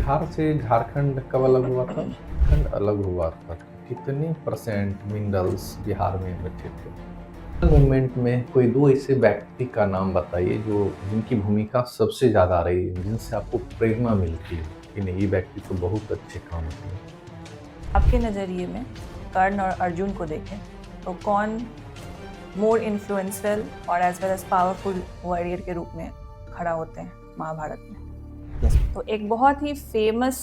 बिहार से झारखंड कब अलग हुआ था? झारखंड अलग हुआ था। कितने परसेंट मिनरल्स बिहार में बचे थे? मूवमेंट में कोई 2 ऐसे व्यक्ति का नाम बताइए जो जिनकी भूमिका सबसे ज़्यादा रही है, जिनसे आपको प्रेरणा मिलती है कि नहीं ये व्यक्ति तो बहुत अच्छे काम किए। आपके नज़रिए में कर्ण और अर्जुन को देखें तो कौन मोर इन्फ्लुएंशियल और as well as powerful warrior के रूप में खड़ा होते हैं महाभारत में? Yes. तो एक बहुत ही फेमस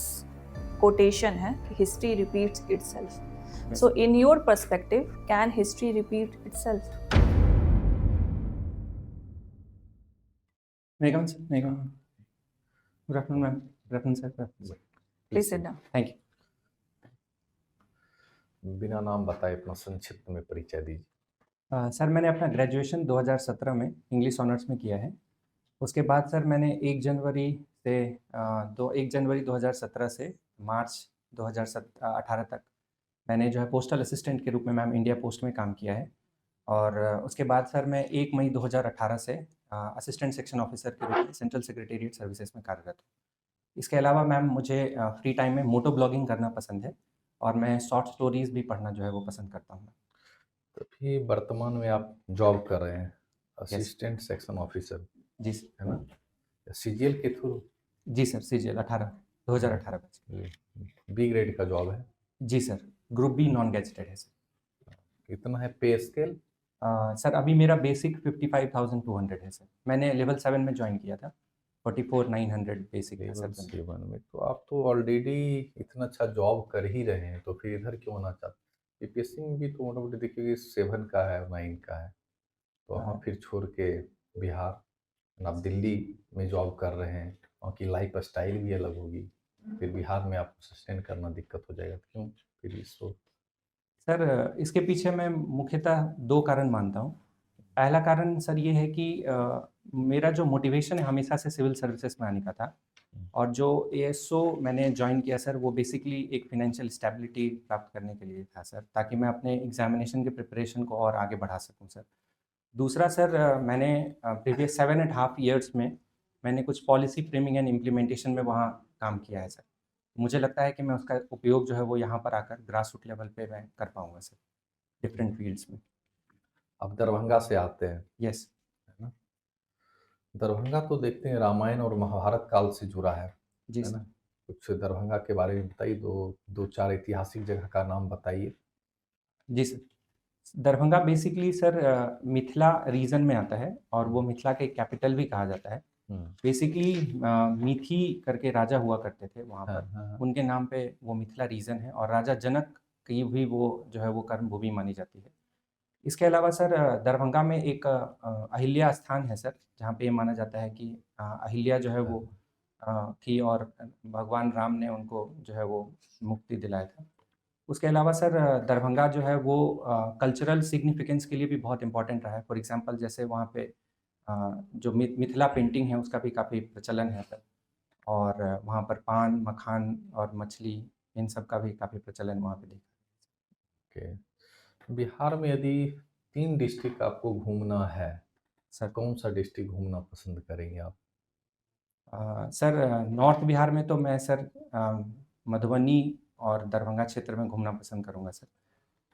कोटेशन है कि history repeats itself. So in your perspective can history repeat itself? May I come, sir? May I come? Good afternoon, ma'am. Good afternoon, sir. Please sit down. Thank you. बिना नाम बताए अपना संक्षिप्त में परिचय दीजिए। सर मैंने अपना ग्रेजुएशन 2017 में इंग्लिश ऑनर्स में किया है। उसके बाद सर मैंने 1 जनवरी 2017 से मार्च 2018 तक मैंने जो है पोस्टल असिस्टेंट के रूप में मैम इंडिया पोस्ट में काम किया है। और उसके बाद सर मैं 1 मई 2018 से असिस्टेंट सेक्शन ऑफिसर के रूप में सेंट्रल सेक्रेटेरिएट सर्विसेज में कार्यरत हूँ। इसके अलावा मैम मुझे फ्री टाइम में मोटो ब्लॉगिंग करना पसंद है और मैं शॉर्ट स्टोरीज भी पढ़ना जो है वो पसंद करता हूँ। तो अभी वर्तमान में आप जॉब कर रहे हैं, असिस्टेंट सेक्शन ऑफिसर, जी सर। है ना? सीजीएल के थ्रू? जी सर, सीजीएल 2018 बैच। बी ग्रेड का जॉब है? जी sir, group B non gazetted है सर। कितना है पे स्केल? सर अभी मेरा बेसिक 55,200 है सर। मैंने लेवल 7 में ज्वाइन किया था। 44,900 बेसिक है लेवल सर। 7 में तो आप तो ऑलरेडी इतना अच्छा जॉब कर ही रहे हैं, तो फिर इधर क्यों आना चाहते? यूपीएससी में भी तो मोटा-मोटी देखिए 7 का है, 9 का है, तो वहाँ फिर छोड़ के बिहार, आप दिल्ली में जॉब कर रहे हैं, वहाँ की लाइफ स्टाइल भी अलग होगी, फिर बिहार में आपको सस्टेन करना दिक्कत हो जाएगा, तो क्यों फिर इसको? सर इसके पीछे मैं मुख्यतः 2 कारण मानता हूँ। पहला कारण सर ये है कि मेरा जो मोटिवेशन है हमेशा से सिविल सर्विसेज में आने का था और जो एएसओ मैंने जॉइन किया सर वो बेसिकली एक फाइनेंशियल स्टेबिलिटी प्राप्त करने के लिए था सर, ताकि मैं अपने एग्जामिनेशन के प्रिपरेशन को और आगे बढ़ा सकूं सर। दूसरा सर मैंने प्रीवियस 7.5 ईयर्स में मैंने कुछ पॉलिसी फ्रेमिंग एंड इम्प्लीमेंटेशन में वहाँ काम किया है सर। मुझे लगता है कि मैं उसका उपयोग जो है वो यहाँ पर आकर ग्रास रूट लेवल पे मैं कर पाऊँगा सर, डिफरेंट फील्ड्स में। आप दरभंगा से आते हैं, यस। है ना? दरभंगा तो देखते हैं रामायण और महाभारत काल से जुड़ा जी है सर। ना? कुछ दरभंगा के बारे में बताइए, 2-4 ऐतिहासिक जगह का नाम बताइए। जी sir. Darbhanga basically sir Mithila region में आता है और वो मिथिला के कैपिटल भी कहा जाता है। हुँ। बेसिकली मिथि करके राजा हुआ करते थे वहाँ हाँ, पर, हाँ, हाँ। उनके नाम पे वो मिथिला रीजन है और राजा जनक की भी वो जो है वो कर्मभूमि मानी जाती है। इसके अलावा सर दरभंगा में एक अहिल्या स्थान है सर, जहाँ पे ये माना जाता है कि अहिल्या जो है वो थी और भगवान राम ने उनको जो है वो मुक्ति दिलाया था। उसके अलावा सर दरभंगा जो है वो कल्चरल सिग्निफिकेंस के लिए भी बहुत इम्पोर्टेंट रहा है। फॉर एग्जांपल जैसे वहाँ पे जो मिथिला पेंटिंग है उसका भी काफ़ी प्रचलन है सर, और वहाँ पर पान, मखान और मछली इन सब का भी काफ़ी प्रचलन वहाँ पे देखा। ओके। बिहार में यदि 3 डिस्ट्रिक्ट आपको घूमना है, सर कौन-सा डिस्ट्रिक्ट घूमना पसंद करेंगे आप? सर नॉर्थ बिहार में तो मैं सर मधुबनी और दरभंगा क्षेत्र में घूमना पसंद करूँगा सर।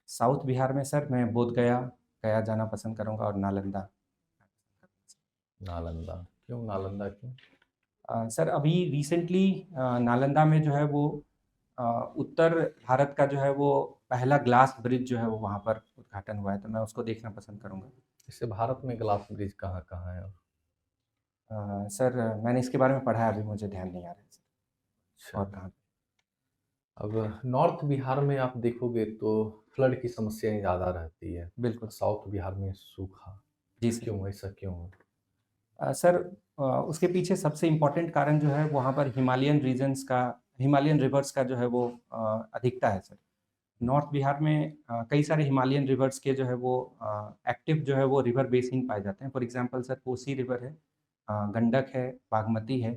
साउथ बिहार में सर मैं बोधगया गया जाना पसंद करूँगा और नालंदा। नालंदा, क्यों नालंदा क्यों? सर अभी रिसेंटली नालंदा में जो है वो अ, उत्तर भारत का जो है वो पहला ग्लास ब्रिज जो है वो वहाँ पर उद्घाटन हुआ है, तो मैं उसको देखना पसंद करूँगा। जैसे भारत में ग्लास ब्रिज कहाँ-कहाँ है? सर मैंने इसके बारे में पढ़ा है, अभी मुझे ध्यान नहीं आ रहा है सर, अच्छा। और कहाँ पे। अब नॉर्थ बिहार में आप देखोगे तो फ्लड की समस्याएँ ज़्यादा रहती है, बिल्कुल। साउथ बिहार में सूखा, जी सर। क्यों ऐसा क्यों? सर उसके पीछे सबसे इम्पोर्टेंट कारण जो है वहाँ पर हिमालयन रिवर्स का जो है वो अधिकता है सर। नॉर्थ बिहार में कई सारे हिमालयन रिवर्स के जो है वो एक्टिव जो है वो रिवर बेसिन पाए जाते हैं। For example sir Kosi river है, गंडक है, बागमती है,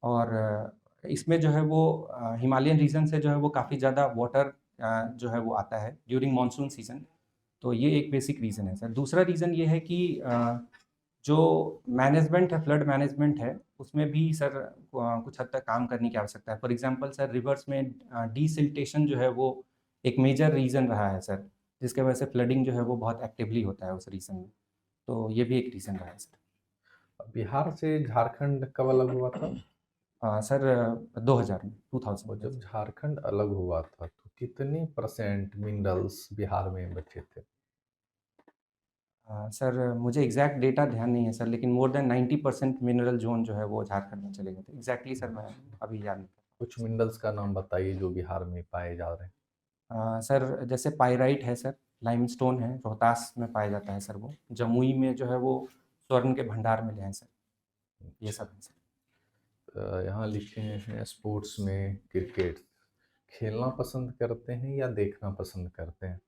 और इसमें जो है वो हिमालयन रीजन से जो है वो काफ़ी ज़्यादा वाटर जो है वो आता है ड्यूरिंग मानसून सीजन। तो ये एक बेसिक रीज़न है सर। दूसरा रीज़न ये है कि जो मैनेजमेंट है, फ्लड मैनेजमेंट है, उसमें भी सर कुछ हद तक काम करने की आवश्यकता है। फॉर एग्ज़ाम्पल सर रिवर्स में डिसिल्टेशन जो है वो एक मेजर रीज़न रहा है सर, जिसकी वजह से फ्लडिंग जो है वो बहुत एक्टिवली होता है उस रीजन में। तो ये भी एक रीज़न रहा है सर। बिहार से झारखंड कब अलग हुआ था? सर 2000 में, और 2000 में। जब झारखंड अलग हुआ था तो कितने परसेंट मिनरल्स बिहार में बचे थे? सर मुझे एग्ज़ैक्ट डेटा ध्यान नहीं है सर, लेकिन मोर देन 90% मिनरल ज़ोन जो है वो झारखंड में चले गए थे। एग्ज़ैक्टली सर मैं अभी याद नहीं कर कुछ मिनरल्स का नाम बताइए जो बिहार में पाए जा रहे हैं। सर जैसे पाइराइट है सर, लाइमस्टोन है, रोहतास में पाया जाता है सर वो। जमुई में जो है वो स्वर्ण के भंडार मिले हैं सर, ये अच्छा। सब है सर। यहाँ लिखे हैं स्पोर्ट्स में क्रिकेट खेलना पसंद करते हैं या देखना पसंद करते हैं?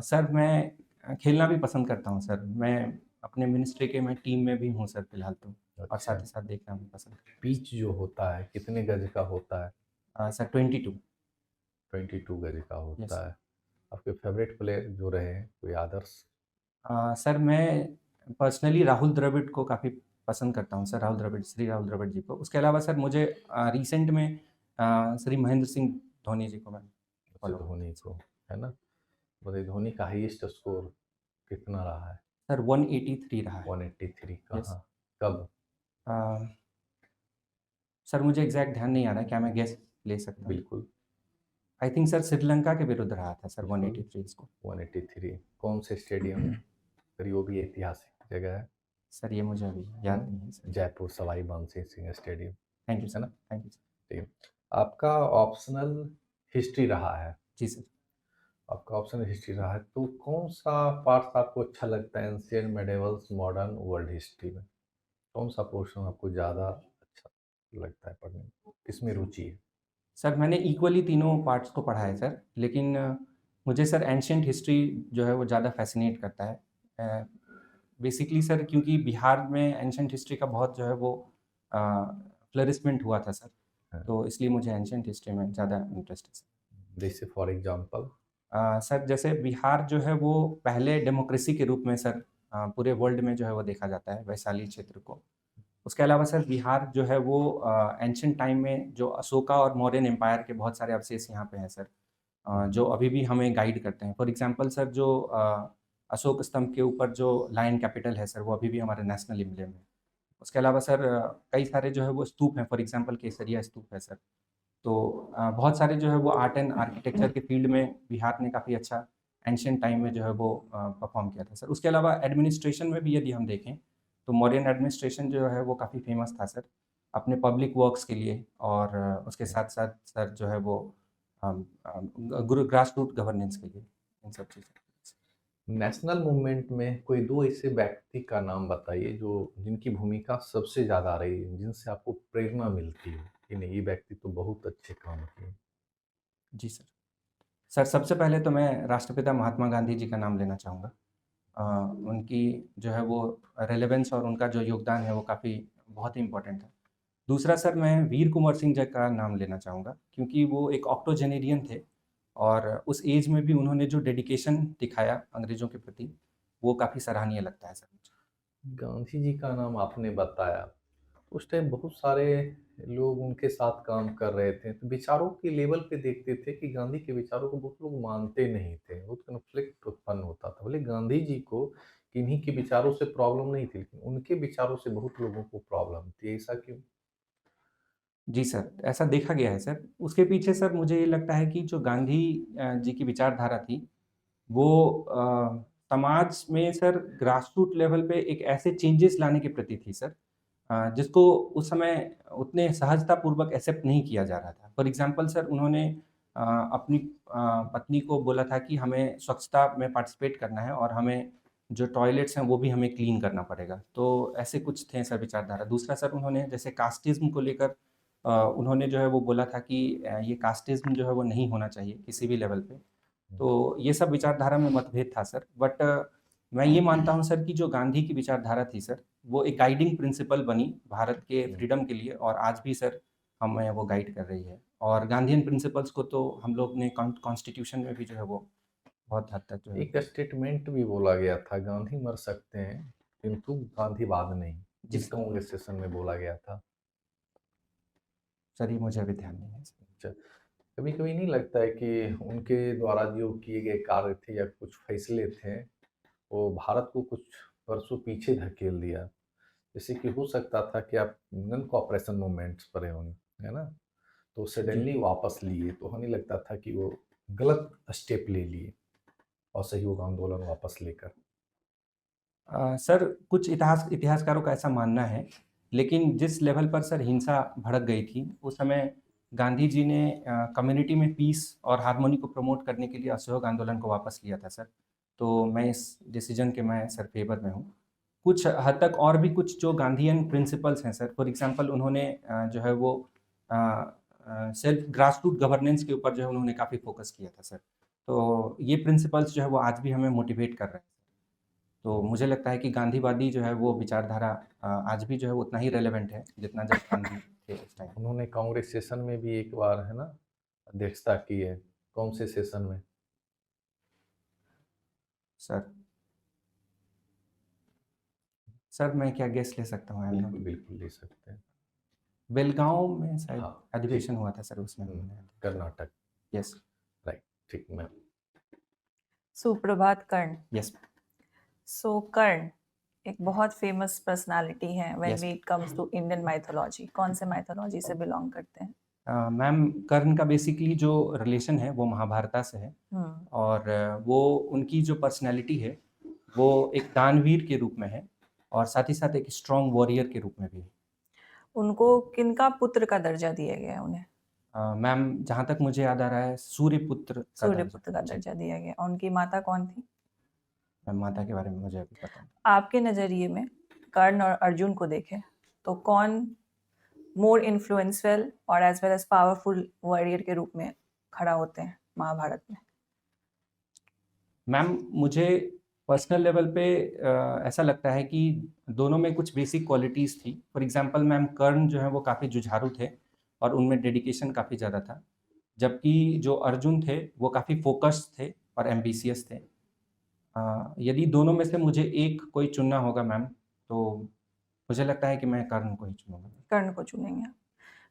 सर मैं खेलना भी पसंद करता हूँ सर। मैं अपने मिनिस्ट्री के मैं टीम में भी हूँ सर फिलहाल तो, और अच्छा। साथ ही साथ देखना भी पसंद करता पिच जो होता है कितने गज का होता है? हूँ। सर 22। 22 गज का यस। होता है। आपके फेवरेट प्लेयर जो रहे हैं कोई आदर्श? सर मैं पर्सनली राहुल द्रविड़ को काफ़ी पसंद करता हूँ सर, राहुल द्रविड़, श्री राहुल द्रविड़ जी को। उसके अलावा सर मुझे रिसेंट में श्री महेंद्र सिंह धोनी जी को मैं अच्छा, फॉलो करता धोनी हूँ को, है ना? बताइए धोनी का हाईएस्ट स्कोर कितना रहा है? सर। 183 रहा है। 183 यस। कहाँ, कब? सर मुझे एग्जैक्ट ध्यान नहीं आ रहा है, क्या मैं गेस ले सकता हूँ? बिल्कुल। आई थिंक सर श्रीलंका के विरुद्ध रहा था सर बिल्कुल 183 स्कोर। 183 कौन से स्टेडियम में? फिर वो भी ऐतिहासिक जगह है। सर ये मुझे अभी याद नहीं है sir. Jaipur Sawai Mansingh Singh stadium, thank you है सर, ना? Thank you sir. ठीक है। आपका ऑप्शनल हिस्ट्री रहा है। जी सर। आपका ऑप्शनल हिस्ट्री रहा है तो कौन सा पार्ट आपको अच्छा लगता है एंशियंट, मेडिवल्स, मॉडर्न, वर्ल्ड हिस्ट्री में? कौन सा पोर्शन आपको ज़्यादा अच्छा लगता है पढ़ने में? किसमें रुचि है? सर मैंने इक्वली तीनों पार्ट्स को पढ़ा है सर, लेकिन मुझे सर एंशियंट हिस्ट्री जो है वो ज़्यादा फैसिनेट करता है। बेसिकली सर क्योंकि बिहार में एंशियंट हिस्ट्री का बहुत जो है वो फ्लरिशमेंट हुआ था सर, हाँ, तो इसलिए मुझे एंशियंट हिस्ट्री में ज़्यादा इंटरेस्ट है सर। जैसे फॉर एग्जांपल? सर जैसे बिहार जो है वो पहले डेमोक्रेसी के रूप में सर पूरे वर्ल्ड में जो है वो देखा जाता है, वैशाली क्षेत्र को। उसके अलावा सर बिहार जो है वो एंशिएंट टाइम में जो अशोका और मौर्यन एम्पायर के बहुत सारे अवशेष यहाँ पे हैं सर, जो अभी भी हमें गाइड करते हैं। फॉर एग्जांपल सर जो अशोक स्तंभ के ऊपर जो लायन कैपिटल है सर, वो अभी भी हमारे नेशनल एम्ब्लेम है। उसके अलावा सर कई सारे जो है वो स्तूप हैं, फॉर एग्जांपल केसरिया स्तूप है सर। तो बहुत सारे जो है वो आर्ट एंड आर्किटेक्चर के फील्ड में बिहार ने काफ़ी अच्छा एंशिएंट टाइम में जो है वो परफॉर्म किया था सर। उसके अलावा एडमिनिस्ट्रेशन में भी यदि हम देखें तो मौर्यन एडमिनिस्ट्रेशन जो है वो काफ़ी फेमस था सर अपने पब्लिक वर्क्स के लिए, और उसके साथ साथ सर जो है वो गुरु ग्रास रूट गवर्नेंस के लिए, इन सब चीज़ों। नेशनल मूवमेंट में कोई दो ऐसे व्यक्ति का नाम बताइए जो जिनकी भूमिका सबसे ज़्यादा रही है, जिनसे आपको प्रेरणा मिलती है कि नहीं ये व्यक्ति तो बहुत अच्छे काम किए? जी सर। सर सबसे पहले तो मैं राष्ट्रपिता महात्मा गांधी जी का नाम लेना चाहूँगा। अ, उनकी जो है वो रेलेवेंस और उनका जो योगदान है वो काफ़ी बहुत ही इम्पोर्टेंट है। दूसरा सर मैं वीर कुँवर सिंह जी का नाम लेना चाहूँगा, क्योंकि वो एक ऑक्टोजेनेरियन थे और उस एज में भी उन्होंने जो डेडिकेशन दिखाया अंग्रेज़ों के प्रति, वो काफ़ी सराहनीय लगता है सर मुझे। गांधी जी का नाम आपने बताया, उस टाइम बहुत सारे लोग उनके साथ काम कर रहे थे, तो विचारों के लेवल पे देखते थे कि गांधी के विचारों को बहुत लोग मानते नहीं थे, बहुत कन्फ्लिक्ट उत्पन्न होता था। बोले गांधी जी को किन्हीं के विचारों से प्रॉब्लम नहीं थी, लेकिन उनके विचारों से बहुत लोगों को प्रॉब्लम थी। ऐसा क्यों? जी सर, ऐसा देखा गया है सर। उसके पीछे सर मुझे ये लगता है कि जो गांधी जी की विचारधारा थी, वो समाज में सर ग्रासरूट लेवल पे एक ऐसे चेंजेस लाने के प्रति थी सर, जिसको उस समय उतने सहजतापूर्वक एक्सेप्ट नहीं किया जा रहा था। फॉर एग्ज़ाम्पल सर उन्होंने अपनी पत्नी को बोला था कि हमें स्वच्छता में पार्टिसिपेट करना है और हमें जो टॉयलेट्स हैं वो भी हमें क्लीन करना पड़ेगा। तो ऐसे कुछ थे सर विचारधारा। दूसरा सर उन्होंने जैसे कास्टिज़्म को लेकर उन्होंने जो है वो बोला था कि ये कास्टिज़्म जो है वो नहीं होना चाहिए किसी भी लेवल पे। तो ये सब विचारधारा में मतभेद था सर, बट मैं ये मानता हूँ सर कि जो गांधी की विचारधारा थी सर, वो एक गाइडिंग प्रिंसिपल बनी भारत के फ्रीडम के लिए, और आज भी सर हमें वो गाइड कर रही है। और गांधीयन प्रिंसिपल्स को तो हम लोग ने कॉन्स्टिट्यूशन में भी जो है वो बहुत हद तक जो है। एक स्टेटमेंट भी बोला गया था, गांधी मर सकते हैं किंतु गांधीवाद नहीं, जी जिस सर। कांग्रेस सेशन में बोला गया था। सर ये मुझे अभी ध्यान नहीं है। अच्छा, कभी-कभी नहीं लगता है कि उनके द्वारा जो किए गए कार्य थे या कुछ फैसले थे, वो भारत को कुछ वर्षों पीछे धकेल दिया? जैसे कि हो सकता था कि आप नॉन कोऑपरेशन मूवमेंट्स पढ़े होंगे, है ना? तो जी। सडनली वापस लिए, तो हमें लगता था कि वो गलत स्टेप ले लिए असहयोग आंदोलन वापस लेकर। सर कुछ इतिहासकारों का ऐसा मानना है, लेकिन जिस लेवल पर सर हिंसा भड़क गई थी, उस समय गांधी जी ने कम्युनिटी में पीस और हार्मोनी को प्रमोट करने के लिए असहयोग आंदोलन को वापस लिया था सर। तो मैं इस डिसीजन के मैं सर फेवर में हूँ। कुछ हद तक और भी कुछ जो गांधीयन प्रिंसिपल्स हैं सर, फॉर एग्जांपल उन्होंने जो है वो सेल्फ ग्रासरूट गवर्नेंस के ऊपर जो है उन्होंने काफ़ी फोकस किया था सर। तो ये प्रिंसिपल्स जो है वो आज भी हमें मोटिवेट कर रहे हैं। तो मुझे लगता है कि गांधीवादी जो है वो विचारधारा आज भी जो है वो उतना ही रेलेवेंट है जितना जब गांधी थे उस टाइम। उन्होंने कांग्रेस सेशन में भी एक बार, है ना, अध्यक्षता की है। कौन से सेशन में? सर सर मैं क्या गेस ले सकता हूँ? बिल्कुल, बिल्कुल ले सकते हैं। बेलगांव में शायद हाँ, अधिवेशन ठीक। हुआ था सर उसमें। कर्नाटक, यस। राइट, ठीक मैम। सुप्रभात कर्ण। यस। सो कर्ण एक बहुत फेमस पर्सनालिटी है when Yes. We it comes to Indian mythology. कौन से माइथोलॉजी से बिलोंग करते हैं? मैम कर्ण का बेसिकली जो रिलेशन है वो महाभारता से है। और वो उनकी जो पर्सनैलिटी है वो एक दानवीर के रूप में है और साथ ही साथ एक स्ट्रॉन्ग वॉरियर के रूप में भी है। उनको किनका पुत्र का दर्जा दिया गया है उन्हें? मैम जहाँ तक मुझे याद आ रहा है सूर्यपुत्र का सूर्यपुत्र का जी। दर्जा दिया गया। और उनकी माता कौन थी? मैम माता के बारे में मुझे अभी पता नहीं। आपके नज़रिए में कर्ण और अर्जुन को देखें तो कौन मोर इन्फ्लुएंशियल और as well as powerful warrior के रूप में खड़ा होते हैं महाभारत में? मैम मुझे पर्सनल लेवल पे ऐसा लगता है कि दोनों में कुछ बेसिक क्वालिटीज़ थी। फॉर एग्जांपल मैम कर्ण जो है वो काफ़ी जुझारू थे और उनमें डेडिकेशन काफ़ी ज़्यादा था, जबकि जो अर्जुन थे वो काफ़ी फोकस्ड थे और एम्बिशियस थे। यदि दोनों में से मुझे एक कोई चुनना होगा मैम, तो मुझे लगता है कि मैं कर्ण को ही चुनूँगा। कर्ण को चुनेंगे।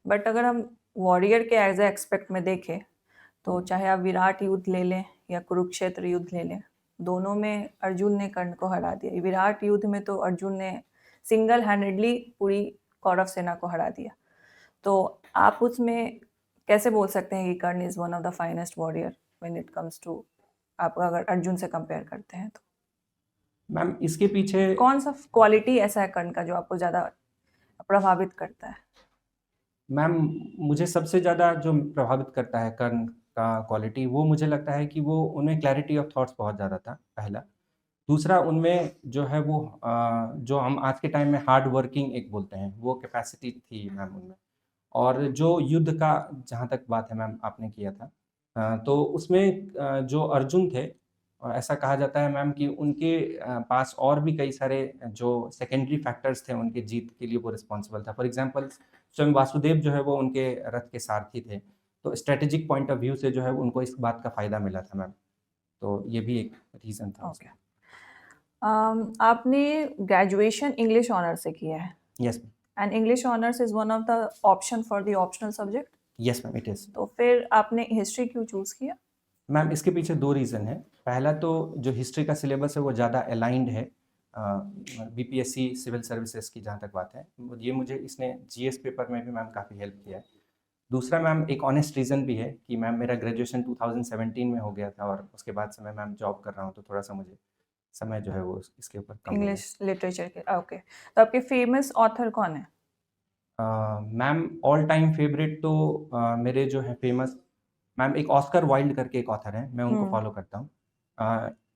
बट अगर हम वॉरियर के एज ए एक्सपेक्ट में देखें तो चाहे आप विराट युद्ध ले लें या कुरुक्षेत्र युद्ध ले लें, दोनों में अर्जुन ने कर्ण को हरा दिया। विराट युद्ध में तो अर्जुन ने सिंगल हैंडेडली पूरी कौरव सेना को हरा दिया। तो आप उसमें कैसे बोल सकते हैं कि Karna is one of the finest warrior when it comes to, आप अगर अर्जुन से कंपेयर करते हैं तो? मैम इसके पीछे कौन सा क्वालिटी ऐसा है कर्ण का जो आपको ज़्यादा प्रभावित करता है? मैम मुझे सबसे ज़्यादा जो प्रभावित करता है कर्ण का क्वालिटी, वो मुझे लगता है कि वो उनमें क्लैरिटी ऑफ थॉट्स बहुत ज़्यादा था, पहला। दूसरा उनमें जो है वो जो हम आज के टाइम में हार्ड वर्किंग एक बोलते हैं, वो कैपेसिटी थी मैम उनमें। और जो युद्ध का जहाँ तक बात है मैम आपने किया था, तो उसमें जो अर्जुन थे, ऐसा कहा जाता है मैम कि उनके पास और भी कई सारे जो सेकेंडरी फैक्टर्स थे उनके जीत के लिए वो रिस्पॉन्सिबल था। फॉर एग्जांपल स्वयं वासुदेव जो है वो उनके रथ के सारथी थे, तो स्ट्रेटेजिक पॉइंट ऑफ व्यू से जो है उनको इस बात का फ़ायदा मिला था मैम। तो ये भी एक रीज़न था ओके। आपने ग्रेजुएशन इंग्लिश ऑनर से किया है yes and English honours is one of the option for the optional subject, yes ma'am it is. तो फिर आपने हिस्ट्री क्यों चूज किया? मैम इसके पीछे 2 रीज़न हैं। पहला तो जो हिस्ट्री का सिलेबस है वो ज़्यादा अलाइन्ड है बीपीएससी सिविल सर्विसेज की जहाँ तक बात है। ये मुझे इसने जीएस पेपर में भी मैम काफ़ी हेल्प किया है। दूसरा मैम एक ऑनेस्ट रीज़न भी है कि मैम मेरा ग्रेजुएशन 2017 में हो गया था और उसके बाद से मैं मैम जॉब कर रहा हूँ, तो थोड़ा-सा मुझे समय जो है वो इसके ऊपर कम मिला। इंग्लिश लिटरेचर के, ओके। तो आपके फेमस ऑथर कौन है? मैम ऑल टाइम फेवरेट तो मेरे जो हैं फेमस मैम एक ऑस्कर वाइल्ड करके एक ऑथर हैं, मैं उनको फॉलो करता हूँ।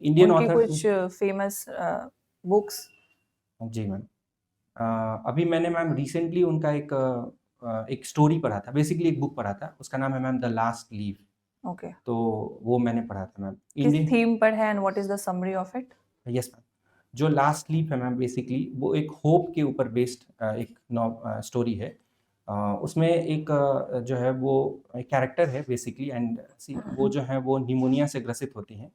इंडियन उनकी ऑथर कुछ फेमस बुक्स? जी मैम। अभी मैंने मैम रिसेंटली उनका एक स्टोरी पढ़ा था, बेसिकली एक बुक पढ़ा था, उसका नाम है ma'am the last leave. Okay. तो वो मैंने पढ़ा था मैम। किस थीम पर है and what is the summary of it? Yes ma'am. जो लास्ट लीफ है मैम बेसिकली वो एक होप के ऊपर बेस्ड एक स्टोरी है। उसमें एक जो है वो एक कैरेक्टर है बेसिकली एंड वो जो है वो निमोनिया से ग्रसित होती हैं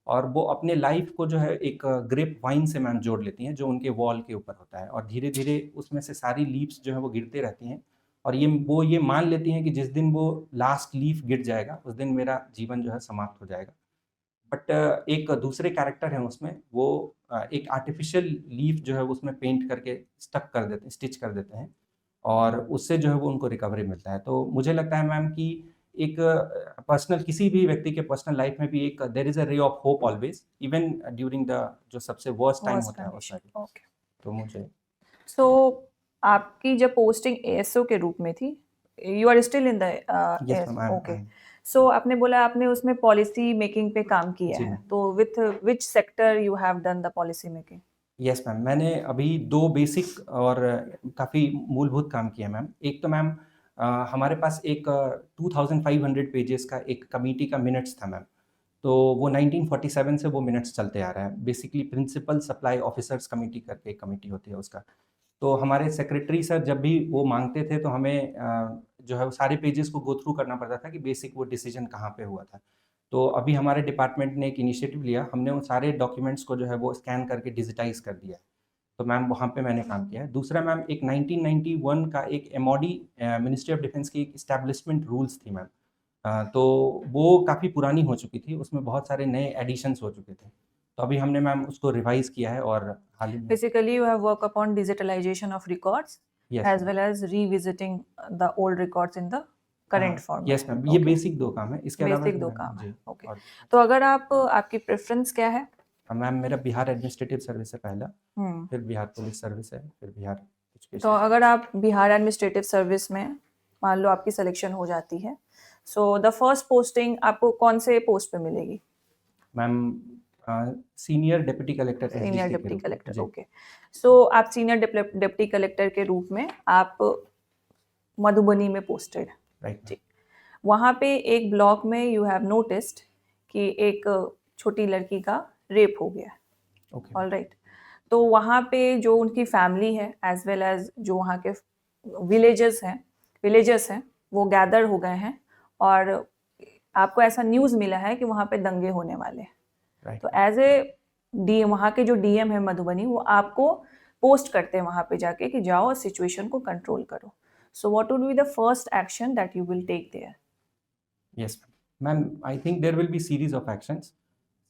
और वो अपने लाइफ को जो है एक ग्रेप वाइन से मैम जोड़ लेती हैं, जो उनके वॉल के ऊपर होता है, और धीरे धीरे उसमें से सारी लीव्स जो है वो गिरते रहती हैं, और ये मान लेती हैं कि जिस दिन वो लास्ट लीफ गिर जाएगा उस दिन मेरा जीवन जो है समाप्त हो जाएगा। बट एक दूसरे कैरेक्टर हैं उसमें, वो एक आर्टिफिशियल लीफ जो है वो उसमें पेंट करके स्टक कर देते हैं, स्टिच कर देते हैं, और उससे जो है वो उनको रिकवरी मिलता है। तो मुझे लगता है मैम कि एक पर्सनल किसी भी व्यक्ति के पर्सनल लाइफ में भी एक there is a ray of hope always, even during the जो सबसे वर्स्ट टाइम वर्स्ट होता है उसमें भी। कंडीशन। ओके। तो मुझे सो आपकी जब पोस्टिंग एएसओ के रूप में थी, you are still in the yes ma'am, I okay. Am so आपने बोला आपने उसमें पॉलिसी मेकिंग पे काम किया जी है, मैम। तो with which sector you have done the policy making? Yes ma'am, मैंने अभी 2 बेसिक और काफ़ी मूलभूत काम किए हैं मैम। एक तो मैम हमारे पास एक 2500 पेजेस का एक कमिटी का मिनट्स था मैम। तो वो 1947 से वो मिनट्स चलते आ रहा है। Basically principal supply officers committee करके एक कमिटी होती है उसका। तो हमारे सेक्रेटरी सर जब भी वो माँगते थे तो हमें जो है वो सारे पेजेस को गो थ्रू करना पड़ता था कि बेसिक वो डिसीजन कहाँ पे हुआ था। तो अभी हमारे डिपार्टमेंट ने एक इनिशिएटिव लिया, हमने उन सारे डॉक्यूमेंट्स को जो है वो स्कैन करके डिजिटाइज़ कर दिया है। तो मैम वहाँ पे मैंने काम किया है। दूसरा मैम एक 1991 का एक एमओडी मिनिस्ट्री ऑफ डिफेंस की एक एस्टैब्लिशमेंट रूल्स थी मैम। तो वो काफ़ी पुरानी हो चुकी थी, उसमें बहुत सारे नए एडिशंस हो चुके थे। तो अभी हमने मैम उसको रिवाइज़ किया है और हाल ही में Basically, you have worked upon digitalization of records yes as ma'am. well as revisiting the old records in the current format. Yes ma'am, ये Okay. बेसिक 2 काम है। इसके अलावा बेसिक जो दो मैम काम है। जी ओके। और तो अगर आप आपकी प्रेफरेंस क्या है? मैम मेरा बिहार एडमिनिस्ट्रेटिव सर्विस है पहला, हम्म। फिर बिहार पुलिस सर्विस है, फिर बिहार तो एजुकेशन। अगर आप बिहार एडमिनिस्ट्रेटिव सर्विस में मान लो आपकी सिलेक्शन हो जाती है, सो द फर्स्ट पोस्टिंग आपको कौन से पोस्ट पे मिलेगी? Ma'am senior deputy collector senior SDC के डिप्टी रूप में। कलेक्टर। जी, ओके। सो आप सीनियर डिप्टी कलेक्टर के रूप में आप मधुबनी में पोस्टेड। Right ma'am. जी। वहाँ पे एक ब्लॉक में यू हैव नोटिस्ड कि एक छोटी लड़की का रेप हो गया। Okay all right. तो वहाँ पे जो उनकी फैमिली है एज वेल एज जो वहाँ के विलेजर्स हैं वो गैदर हो गए हैं, और आपको ऐसा न्यूज़ मिला है कि वहाँ पे दंगे होने वाले हैं। राइट तो एज ए डी वहाँ के जो डीएम है मधुबनी, वो आपको पोस्ट करते हैं वहाँ पे जाके कि जाओ सिचुएशन को कंट्रोल करो। So what would be the first action that you will take there? Yes ma'am, I think there will be series of actions.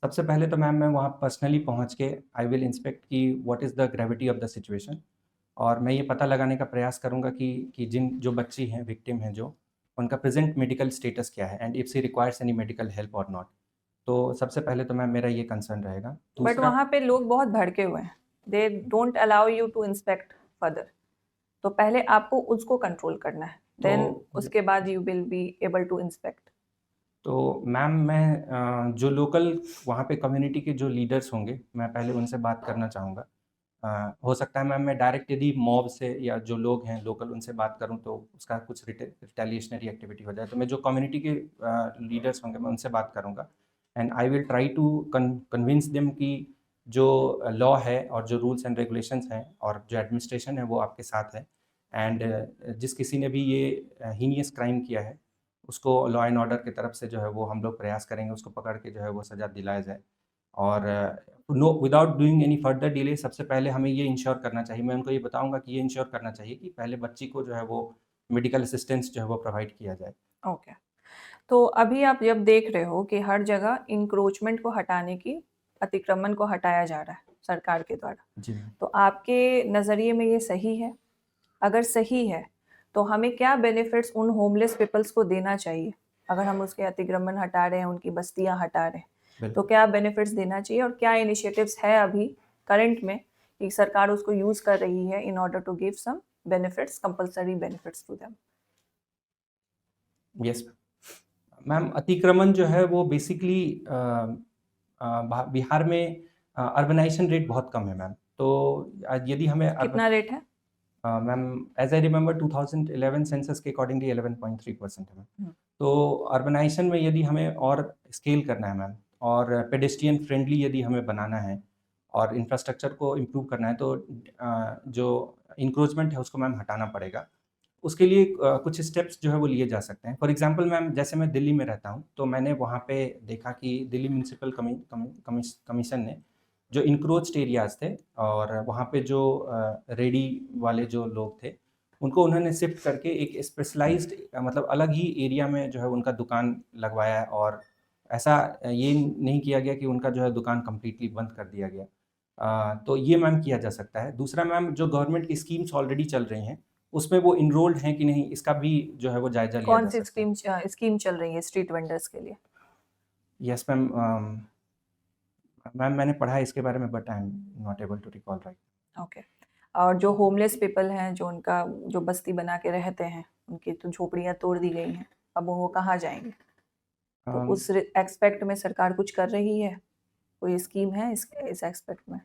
सबसे पहले तो मैम मैं वहाँ पर्सनली पहुँच के आई विल इंस्पेक्ट कि what is the gravity of the situation, और मैं ये पता लगाने का प्रयास करूँगा कि जिन जो बच्ची हैं, विक्टिम हैं जो, उनका प्रेजेंट मेडिकल स्टेटस क्या है and if she requires any medical help और नॉट। तो सबसे पहले तो मैम मेरा ये कंसर्न रहेगा। बट दूसरा वहाँ पे लोग बहुत भड़के हुए हैं, they don't allow you to inspect further. तो पहले आपको उसको कंट्रोल करना है, देन उसके बाद you will be able to inspect. तो मैम मैं जो लोकल वहाँ पे कम्युनिटी के जो लीडर्स होंगे, मैं पहले उनसे बात करना चाहूँगा। हो सकता है मैम मैं डायरेक्ट यदि मॉब से या जो लोग हैं लोकल उनसे बात करूँ तो उसका कुछ रिटेलिएशनरी एक्टिविटी हो जाए, तो मैं जो कम्युनिटी के लीडर्स होंगे मैं उनसे बात करूँगा, and I will try to convince them कि जो लॉ है और जो रूल्स एंड रेगुलेशंस हैं और जो एडमिनिस्ट्रेशन है वो आपके साथ है, एंड जिस किसी ने भी ये हीनियस क्राइम किया है उसको लॉ एंड ऑर्डर की तरफ से जो है वो हम लोग प्रयास करेंगे उसको पकड़ के जो है वो सज़ा दिलाया जाए। और no without doing any further delay सबसे पहले हमें ये इंश्योर करना चाहिए, मैं उनको ये बताऊँगा कि ये इंश्योर करना चाहिए कि पहले बच्ची को जो है वो मेडिकल असिस्टेंस जो है वो प्रोवाइड किया जाए। ओके। तो अभी आप जब देख रहे हो कि हर जगह इंक्रोचमेंट को हटाने की, अतिक्रमण को हटाया जा रहा है सरकार के द्वारा, जी मैम। तो आपके नज़रिए में ये सही है? अगर सही है तो हमें क्या बेनिफिट्स उन होमलेस पीपल्स को देना चाहिए? अगर हम उसके अतिक्रमण हटा रहे हैं, उनकी बस्तियां हटा रहे हैं, तो बिल्कुल। क्या बेनिफिट्स देना चाहिए, और क्या इनिशिएटिव्स है अभी करंट में कि सरकार उसको यूज़ कर रही है in order to give some benefits, compulsory benefits to them? Yes ma'am, अतिक्रमण जो है वो बेसिकली बिहार में अर्बनाइजेशन रेट बहुत कम है मैम। तो यदि हमें कितना रेट है? Ma'am as I remember 2011 census के अकॉर्डिंगली 11.3% है मैम। हम्म। तो अर्बनाइजेशन में यदि हमें और स्केल करना है मैम, और पेडेस्ट्रियन फ्रेंडली यदि हमें बनाना है और इंफ्रास्ट्रक्चर को इम्प्रूव करना है, तो जो इंक्रोचमेंट है उसको मैम हटाना पड़ेगा। उसके लिए कुछ स्टेप्स जो है वो लिए जा सकते हैं। फॉर एग्जांपल मैम, जैसे मैं दिल्ली में रहता हूँ, तो मैंने वहाँ पे देखा कि दिल्ली म्युनिसिपल कमीशन ने जो इंक्रोच्ड एरियाज़ थे और वहाँ पे जो रेडी वाले जो लोग थे, उनको उन्होंने शिफ्ट करके एक स्पेशलाइज्ड मतलब अलग ही एरिया में जो है उनका दुकान लगवाया है। और ऐसा ये नहीं किया गया कि उनका जो है दुकान कंप्लीटली बंद कर दिया गया। तो ये मैम किया जा सकता है। दूसरा मैम, जो गवर्नमेंट की स्कीम्स ऑलरेडी चल रही हैं, उसमें वो इनरोल्ड हैं कि नहीं, इसका भी जो है वो जायज़ा लिया कौन जा सी सकता है। स्कीम चल रही है स्ट्रीट वेंडर्स के लिए? यस मैम, मैम मैंने पढ़ा है इसके बारे में, but I am not able to recall right. Okay. और जो होमलेस पीपल हैं, जो उनका जो बस्ती बना के रहते हैं, उनकी तो झोपड़ियाँ तोड़ दी गई हैं, अब वो कहाँ जाएंगे? तो उस एक्सपेक्ट में सरकार कुछ कर रही है? कोई स्कीम है इस एक्सपेक्ट में?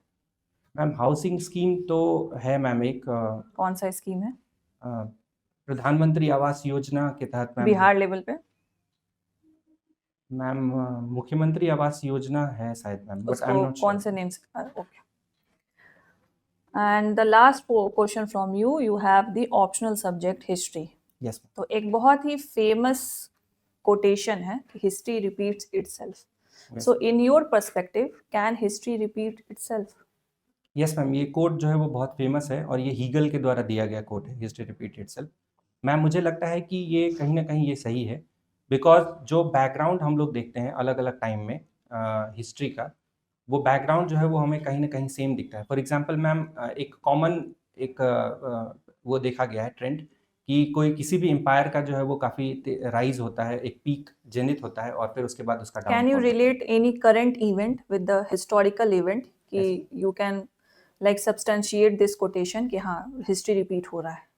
मैम हाउसिंग स्कीम तो है मैम एक, कौन सा स्कीम है? प्रधानमंत्री आवास योजना के तहत मैम। बिहार लेवल पे? मैम मुख्यमंत्री आवास योजना है शायद मैम, बट आई एम उसको नॉट कौन श्योर। से नेम से? Okay. And the last question from you, you have the optional subject history. Yes तो एक बहुत ही फेमस कोटेशन है कि history repeats itself. Yes. So in your perspective, can history repeat itself? Yes ma'am, ये coat जो है वो बहुत फेमस है और ये हीगल के द्वारा दिया गया कोट है, हिस्ट्री रिपीट इटसेल्फ। मैम मुझे लगता है कि ये कहीं ना कहीं ये सही है, बिकॉज जो बैकग्राउंड हम लोग देखते हैं अलग अलग टाइम में हिस्ट्री का, वो बैकग्राउंड जो है वो हमें कहीं ना कहीं सेम दिखता है। फॉर एग्जांपल मैम, एक कॉमन एक वो देखा गया है ट्रेंड कि कोई किसी भी एम्पायर का जो है वो काफ़ी राइज होता है, एक पीक जेनिथ होता है और फिर उसके बाद उसका can you downfall. Relate any current event with the historical event कि you can like substantiate this quotation कि हाँ हिस्ट्री रिपीट हो रहा है?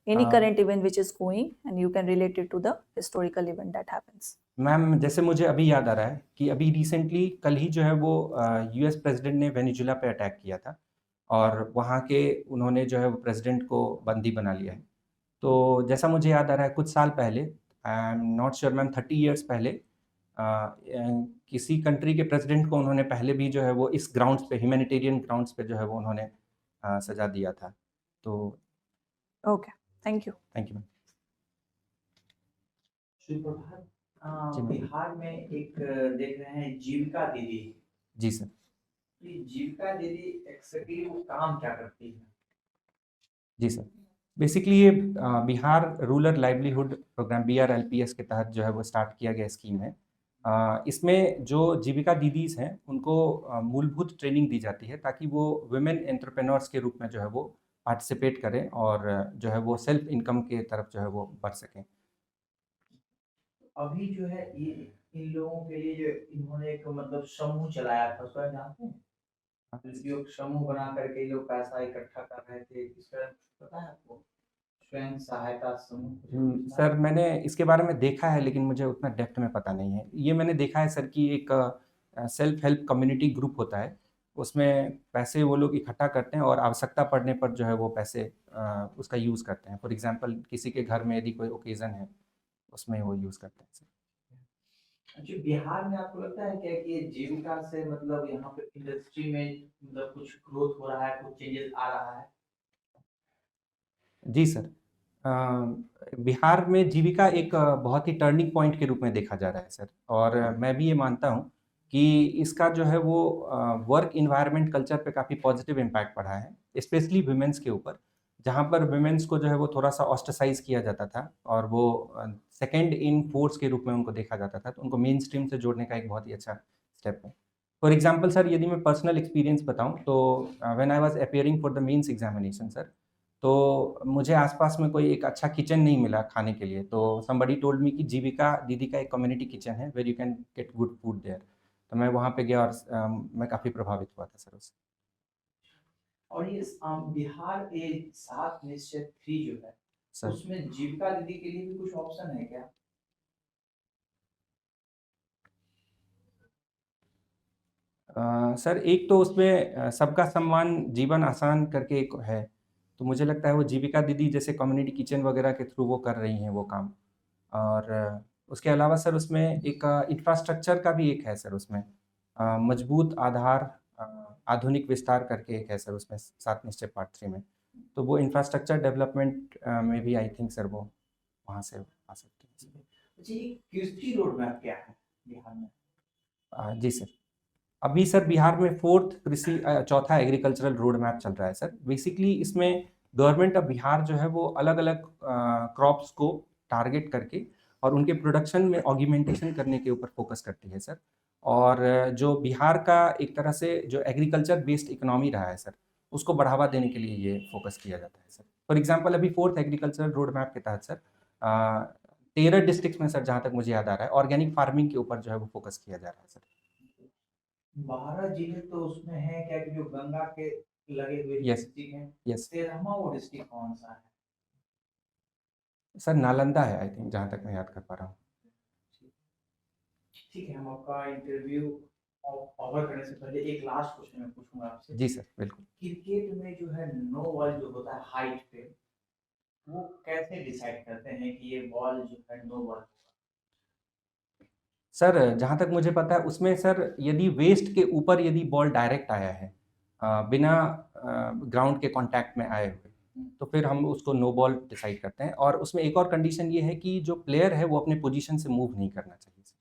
Any current event which is going and you can relate it to the historical event that happens. Ma'am जैसे मुझे अभी याद आ रहा है कि अभी रिसेंटली कल ही जो है वो यूएस प्रेसिडेंट ने वेनेजुला पे अटैक किया था और वहाँ के उन्होंने जो है वो प्रेसिडेंट को बंदी बना लिया है। तो जैसा मुझे याद आ रहा है, कुछ साल पहले, आई am not sure ma'am, 30 years पहले किसी कंट्री के प्रेसिडेंट को उन्होंने पहले भी जो है वो इस ग्राउंड्स पे, ह्यूमैनिटेरियन ग्राउंड्स पे जो है वो उन्होंने सजा दिया था। तो okay, thank you. Thank you ma'am. सुप्रभात। जी मैम। बिहार में एक देख रहे हैं जीविका दीदी। जी सर। ये जीविका दीदी एक्चुअली वो काम क्या करती है? जी सर, बेसिकली ये Bihar rural livelihood programme BRLPS के तहत जो है वो स्टार्ट किया गया स्कीम है। इसमें जो जीविका दीदीज़ हैं उनको मूलभूत ट्रेनिंग दी जाती है ताकि वो वुमेन एंटरप्रेन्योर्स के रूप में जो है वो पार्टिसिपेट करें और जो है वो सेल्फ इनकम के तरफ जो है वो बढ़ सकें। अभी जो है ये इन लोगों के लिए जो इन्होंने एक मतलब समूह चलाया था, उसका जानते हैं? जो समूह बना करके ये लोग पैसा इकट्ठा कर रहे थे, इसका पता है आपको? स्वयं सहायता समूह। सर मैंने इसके बारे में देखा है लेकिन मुझे उतना डेप्थ में पता नहीं है। ये मैंने देखा है सर कि एक सेल्फ हेल्प कम्युनिटी ग्रुप होता है, उसमें पैसे वो लोग इकट्ठा करते हैं और आवश्यकता पड़ने पर जो है वो पैसे उसका यूज़ करते हैं। फॉर एग्जांपल किसी के घर में यदि कोई ओकेज़न है, उसमें वो यूज़ करते हैं सर। अच्छा, बिहार में आपको लगता है क्या कि ये जीविका से मतलब यहाँ पे इंडस्ट्री में मतलब कुछ ग्रोथ हो रहा है, कुछ चेंजेस आ रहा है? जी सर, बिहार में जीविका एक बहुत ही टर्निंग पॉइंट के रूप में देखा जा रहा है सर, और मैं भी ये मानता हूँ कि इसका जो है वो वर्क इन्वायरमेंट कल्चर पे काफ़ी पॉजिटिव इम्पैक्ट पड़ा है, स्पेशली वुमेन्स के ऊपर, जहाँ पर वुमेन्स को जो है वो थोड़ा-सा ऑस्ट्रेसाइज़ किया जाता था और वो सेकंड इन फोर्स के रूप में उनको देखा जाता था, तो उनको मेन स्ट्रीम से जोड़ने का एक बहुत ही अच्छा स्टेप है। फॉर एग्जाम्पल सर, यदि मैं पर्सनल एक्सपीरियंस बताऊँ तो when I was appearing for the mains examination sir, तो मुझे आसपास में कोई एक अच्छा किचन नहीं मिला खाने के लिए, तो समबडी टोल्ड मी कि जीविका दीदी का एक कम्युनिटी किचन है where you can get good food there. तो मैं वहाँ पे गया और मैं काफ़ी प्रभावित हुआ था सर उससे। और ये बिहार ये 7 निश्चय 3 जो है, सर उसमें जीविका दीदी के लिए भी कुछ ऑप्शन है क्या? सर एक तो उसमें सबका सम्मान जीवन आसान करके एक है, तो मुझे लगता है वो जीविका दीदी जैसे कम्युनिटी किचन वगैरह के थ्रू वो कर रही हैं वो काम। और उसके अलावा सर उसमें एक इंफ्रास्ट्रक्चर का भी एक है सर उसमें, मजबूत आधार, आधुनिक विस्तार करके एक है सर उसमें 7 निश्चय पार्ट 3 में। तो वो इंफ्रास्ट्रक्चर डेवलपमेंट में भी आई थिंक सर वो वहाँ से आ सकते हैं सर। अच्छा, ये कृषि रोड मैप क्या है बिहार में? जी सर, अभी सर बिहार में फोर्थ कृषि चौथा एग्रीकल्चरल रोड मैप चल रहा है सर। बेसिकली इसमें गवर्नमेंट ऑफ बिहार जो है वो अलग अलग क्रॉप्स को टारगेट करके और उनके प्रोडक्शन में ऑगमेंटेशन करने के ऊपर फोकस करती है सर। और जो बिहार का एक तरह से जो एग्रीकल्चर बेस्ड इकोनॉमी रहा है सर, उसको बढ़ावा देने के लिए ये फोकस किया जाता है सर। फॉर एग्जांपल अभी फोर्थ एग्रीकल्चरल रोड मैप के तहत सर 13 डिस्ट्रिक्ट में सर, जहाँ तक मुझे याद आ रहा है, ऑर्गेनिक फार्मिंग के ऊपर जो है वो फोकस किया जा रहा है सर। 12 जिले तो उसमें है क्या कि जो गंगा के लगे हुए Yes. डिस्ट्रिक्ट हैं? यस 13वां वो डिस्ट्रिक्ट कौन सा है? सर, नालंदा है आई थिंक, जहाँ तक मैं याद कर पा रहा हूँ। ठीक है, हम आपका इंटरव्यू ओवर करने से पहले एक लास्ट क्वेश्चन मैं पूछूंगा आपसे। जी सर, बिल्कुल। क्रिकेट में जो है नो बॉल जो होता है हाइट पे, वो कैसे डिसाइड करते हैं कि ये बॉल जो है नो बॉल? सर, जहाँ तक मुझे पता है उसमें सर, यदि वेस्ट के ऊपर यदि बॉल डायरेक्ट आया है बिना ग्राउंड के कांटेक्ट में आए हुए, तो फिर हम उसको नो बॉल डिसाइड करते हैं। और उसमें एक और कंडीशन ये है कि जो प्लेयर है वो अपने पोजीशन से मूव नहीं करना चाहिए sir.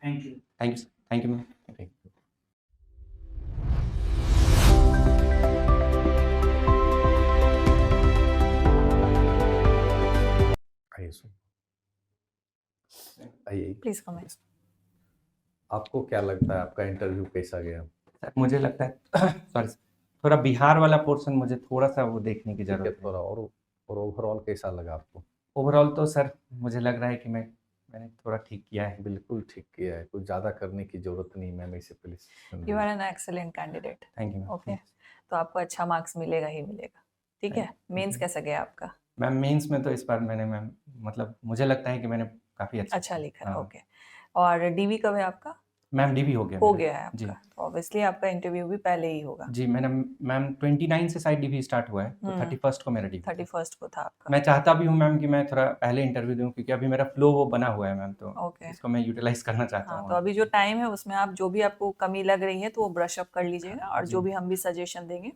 Thank you. Thank you sir, thank you ma'am. Thank you. आइए सुन, आइए। Please comment. आपको क्या लगता है, आपका इंटरव्यू कैसा गया? सर, मुझे लगता है सॉरी, थोड़ा बिहार वाला पोर्शन मुझे थोड़ा सा वो देखने की ठीक है, जरूरत है। थोड़ा और ओवरऑल कैसा लगा आपको? ओवरऑल तो सर मुझे लग रहा है कि मैंने थोड़ा ठीक किया है। बिल्कुल ठीक किया है, कुछ ज़्यादा करने की ज़रूरत नहीं। मैम इससे पहले you are an excellent candidate. Thank you ma'am. Okay, तो आपको अच्छा मार्क्स मिलेगा ही मिलेगा। ठीक है, मेंस कैसा गया आपका? मैम मेंस में तो इस बार मैंने मैम मतलब मुझे लगता है कि मैंने काफ़ी अच्छा लिखा है। हाँ। ओके, और डीवी कब है आपका? मैम डीवी हो गया हो मेरा। गया है जी आपका, तो ऑब्वियसली आपका इंटरव्यू भी पहले ही होगा। जी, मैंने मैम 29 से शायद डीवी स्टार्ट हुआ है, तो 31 को मेरा डीवी। 31 को था आपका। मैं चाहता भी हूँ मैम कि मैं थोड़ा पहले इंटरव्यू दूँ, क्योंकि अभी मेरा फ्लो वो बना हुआ है मैम, तो ओके, इसको मैं यूटिलाइज करना चाहता हाँ, हूँ। तो अभी जो टाइम है उसमें आप जो भी आपको कमी लग रही है तो वो ब्रश अप कर लीजिएगा, और जी। जो भी हम भी सजेशन देंगे।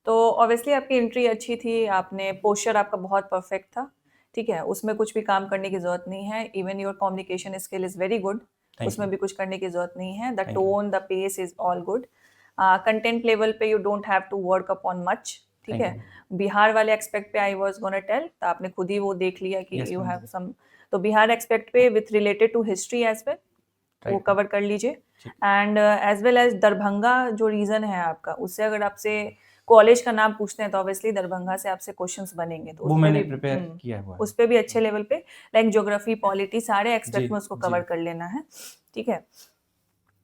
तो ऑब्वियसली आपकी एंट्री अच्छी थी, आपने पोस्चर आपका बहुत परफेक्ट था। ठीक है, उसमें कुछ भी काम करने की जरूरत नहीं है। Even your communication skill is very good, उसमें भी कुछ करने की जरूरत नहीं है। The Thank you. Tone, the pace is all good. Content level पे you don't have to work upon much. ठीक Thank है, बिहार वाले एक्सपेक्ट पे आई वाज गोना टेल, तो आपने खुद ही वो देख लिया कि Yes, you ma'am. Have some. तो बिहार एक्सपेक्ट पे with related to history as well वो Right. कवर कर लीजिए। ठीक। And as well as Darbhanga जो रीजन है आपका, उससे अगर आपसे कॉलेज का नाम पूछते हैं तो ऑब्वियसली दरभंगा से आपसे क्वेश्चंस बनेंगे, तो वो उस पे मैंने भी प्रिपेयर किया हुआ है। उस पे भी अच्छे लेवल पे लाइक ज्योग्राफी, पॉलिटी, सारे एक्सपेक्ट जी, में उसको जी। कवर कर लेना है। ठीक है,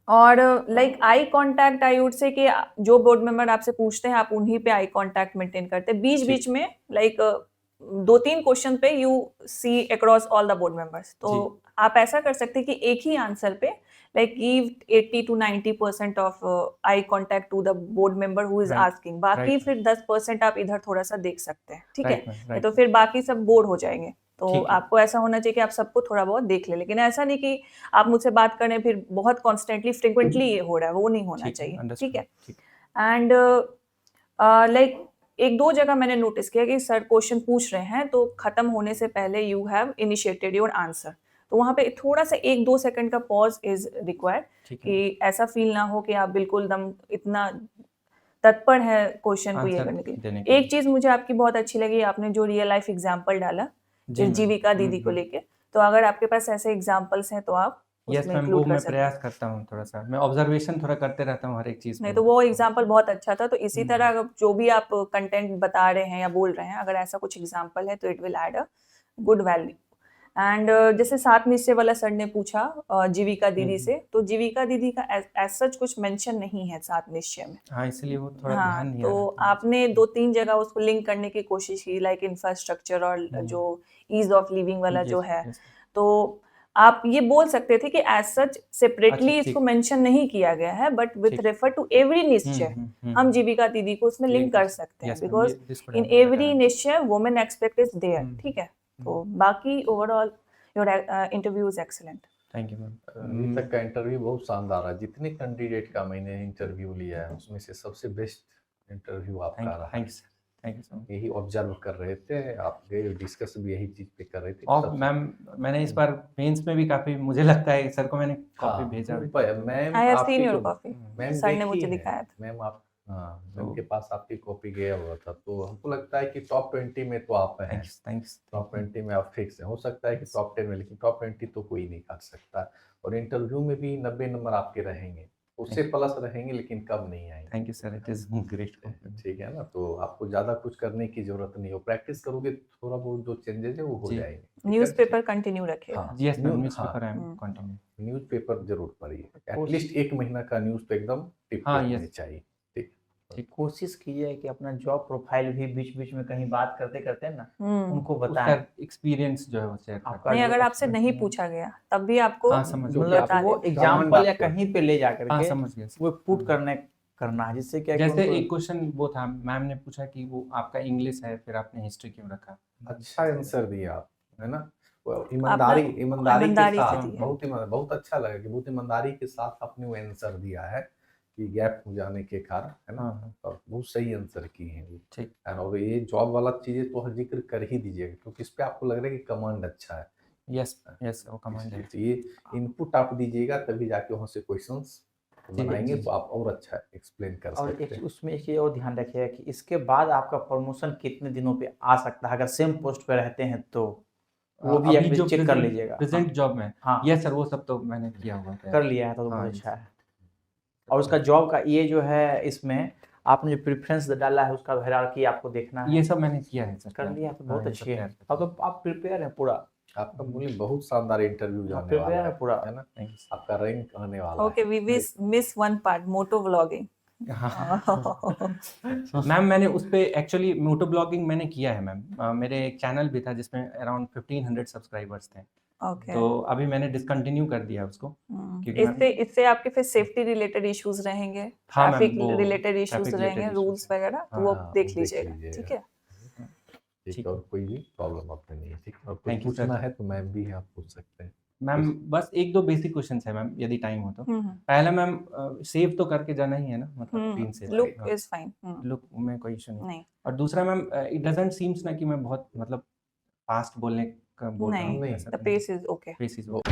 और like eye contact, I would say कि जो बोर्ड मेंबर आपसे पूछते हैं आप उन्हीं पे आई कांटेक्ट मेंटेन करते हैं। बीच बीच में लाइक 2-3 क्वेश्चन पे you see across all the board members, तो आप ऐसा कर सकते हैं कि एक ही आंसर पे like give 80 to 90% of I contact to the board member who is Right. Asking. बाकी Right. फिर 10% आप इधर थोड़ा सा देख सकते हैं। ठीक है, Right, ma'am, नहीं right. तो फिर बाकी सब बोर हो जाएंगे। तो ठीक है। आपको ऐसा होना चाहिए कि आप सबको थोड़ा बहुत देख ले, लेकिन ऐसा नहीं कि आप मुझसे बात करें फिर बहुत कॉन्स्टेंटली फ्रिक्वेंटली ये हो रहा है, वो नहीं होना ठीक है, चाहिए। understood. ठीक है, ठीक। एंड लाइक 1-2 जगह मैंने नोटिस किया कि सर क्वेश्चन पूछ रहे हैं तो खत्म होने से पहले you have initiated your answer, तो वहाँ पे थोड़ा सा 1-2 सेकंड का पॉज इज रिक्वायर्ड, ठीक है। कि ऐसा फील ना हो कि आप बिल्कुल दम इतना तत्पर है क्वेश्चन को ये आंसर करने के देने लिए। के एक चीज मुझे आपकी बहुत अच्छी लगी, आपने जो रियल लाइफ एग्जांपल डाला जी, इस मैम। जीविका दीदी को लेके, तो अगर आपके पास ऐसे एग्जांपल्स हैं तो आप यस उसमें मैम, वो इंक्लूड कर मैं सकते हैं। प्रयास करता हूँ थोड़ा सा, मैं ऑब्जर्वेशन थोड़ा करते रहता हूँ हर एक चीज़ नहीं को। तो वो एग्जाम्पल बहुत अच्छा था, तो इसी तरह अगर जो भी आप कंटेंट बता रहे हैं या बोल रहे हैं, अगर ऐसा कुछ एग्जाम्पल है तो it will add a good value. And जैसे सात निश्चय वाला सर ने पूछा जीविका दीदी से, तो जीविका दीदी का एज सच कुछ मेंशन नहीं है सात निश्चय में। हाँ, इसलिए वो थोड़ा हाँ, ध्यान नहीं आ तो रहा था। आपने 2-3 जगह उसको लिंक करने की कोशिश की, लाइक इंफ्रास्ट्रक्चर और जो ईज ऑफ लिविंग वाला जो Yes, है, yes. तो आप ये बोल सकते थे कि एज सच सेपरेटली अच्छा, इसको ठीक। मेंशन नहीं किया गया है, बट विथ ठीक। रेफर टू एवरी निश्चय हम जीविका दीदी को उसमें लिंक कर सकते हैं, Yes, ma'am, because this could in have been every better. निश्चय वुमेन एक्सपेक्ट इज देयर। ठीक है, तो बाकी overall your interview is excellent. Thank you ma'am. अभी तक का इंटरव्यू बहुत शानदार है। जितने कैंडिडेट का मैंने इंटरव्यू लिया है उसमें से सबसे बेस्ट इंटरव्यू आपका रहा। Thank you sir, thank you so much. यही ऑब्जर्व कर रहे थे, आप गए डिस्कस भी यही चीज़ पे कर रहे थे। और मैम मैंने इस बार मेंस में भी काफ़ी, मुझे लगता है सर को मैंने कॉपी हाँ, भेजा तो है। मैम आई हैव आपकी सीन योर जो कॉफी, मैम सर ने देखी मुझे है, दिखाया था। मैम आप हाँ, मैम तो के पास आपकी कॉपी गया हुआ था, तो हमको लगता है कि टॉप 20 में तो आप हैं। थैंक्स टॉप 20 में आप फिक्स हैं। हो सकता है कि टॉप 10 में, लेकिन टॉप 20 तो कोई नहीं कर सकता। और इंटरव्यू में भी 90 नंबर आपके रहेंगे, उससे प्लस रहेंगे, लेकिन कम नहीं आएंगे। Thank you sir, it is great. ठीक है ना, तो आपको ज़्यादा कुछ करने की ज़रूरत नहीं हो, प्रैक्टिस करोगे थोड़ा बहुत जो चेंजेज है वो हो जी। जाएंगे। ठीक है? न्यूज़पेपर कंटिन्यू रखिएगा। हाँ, यस मैम, हाँ, newspaper I am continue. Newspaper जरूर पढ़िए, कोशिश- एटलीस्ट 1 महीना का न्यूज़ तो एकदम टिप हाँ, होनी yes। चाहिए। ठीक, कोशिश कीजिए कि अपना जॉब प्रोफाइल भी बीच बीच में कहीं बात करते करते ना उनको उसका बताएं। एक्सपीरियंस जो है वो शेयर आपका करना। नहीं, जो अगर आपसे नहीं experience- पूछा गया तब भी आपको हाँ, समझ जो गया। कि मतलब आप वो कमांड एग्जाम्पल या आपको- कहीं पे ले जा हाँ, करके समझ गया सर। वो पुट करना है, जिससे क्या है कि जैसे उनको- एक क्वेश्चन वो था, मैम ने पूछा कि वो आपका इंग्लिश है, फिर आपने हिस्ट्री क्यों रखा? अच्छा आंसर दिया आप, है ना? वो आपने ईमानदारी के ईमानदारी से साथ, दिया। बहुत अच्छा लगा कि बहुत ईमानदारी के साथ आपने वो आंसर दिया है कि गैप हो जाने के कारण, है ना? हाँ, और बहुत सही आंसर की है वो। ठीक। और ये जॉब वाला चीजें तो जिक्र कर ही दीजिएगा, क्योंकि इस पे आपको लग रहा है कि कमांड अच्छा है। यस वो कमांड है। तो ये इनपुट आप दीजिएगा, तभी जाके वहाँ से क्वेश्चंस बनाएंगे, जी। तो आप और अच्छा एक्सप्लेन कर और सकते हैं। उसमें एक चीज और ध्यान रखिएगा कि इसके बाद आपका प्रमोशन कितने दिनों पे आ सकता है, अगर सेम पोस्ट पे रहते हैं तो वो भी अभी जो चेक कर लीजिएगा। प्रेजेंट जॉब में, हाँ यस सर, वो सब तो मैंने किया हुआ है। कर लिया है तो हाँ, बहुत yes। अच्छा है। और उसका जॉब का ये जो है, इसमें आपने जो प्रेफरेंस डाला है उसका हायरार्की आपको देखना है। ये सब मैंने किया है सर। कर लिया तो बहुत हाँ, ये अच्छी सब है। तैयार अब तो आप प्रिपेयर हैं पूरा। आपका बोलिए बहुत शानदार इंटरव्यू जाने प्रिपेयर वाला है पूरा। है ना? Thanks। आपका रैंक आने वाला ओके, है। We miss one part, moto vlogging. Ma'am मैंने उस पे एक्चुअली मोटो ब्लॉगिंग मैंने किया है मैम। मेरे एक चैनल भी था जिसमें अराउंड 1500 सब्सक्राइबर्स थे। ओके। तो अभी मैंने डिसकंटिन्यू कर दिया उसको, क्योंकि इससे आपके फिर सेफ्टी रिलेटेड इश्यूज रहेंगे, हाँ मैम, ट्रैफिक वो रिलेटेड इश्यूज traffic रहेंगे, related रूल्स issues हैं। वगैरह, तो हाँ, वो हाँ, देख वो देख लीजिएगा। लीजिएगा। ठीक है। ठीक ठीक है, और कोई भी प्रॉब्लम आपने नहीं है, ठीक है? और कुछ Thank you, पूछना sir। है तो मैम भी है, आप पूछ सकते हैं। मैम बस एक दो बेसिक क्वेश्चंस है मैम, यदि टाइम हो तो। हम्म पहला मैम, सेव तो करके जाना ही है ना, मतलब 3 से लुक इज फाइन। लुक में कोई इशू नहीं। नहीं और दूसरा मैम, इट डजंट सीम्स ना कि मैं बहुत मतलब फास्ट बोल रहा हूँ नहीं, ऐसा द तो pace is okay. Pace is वो-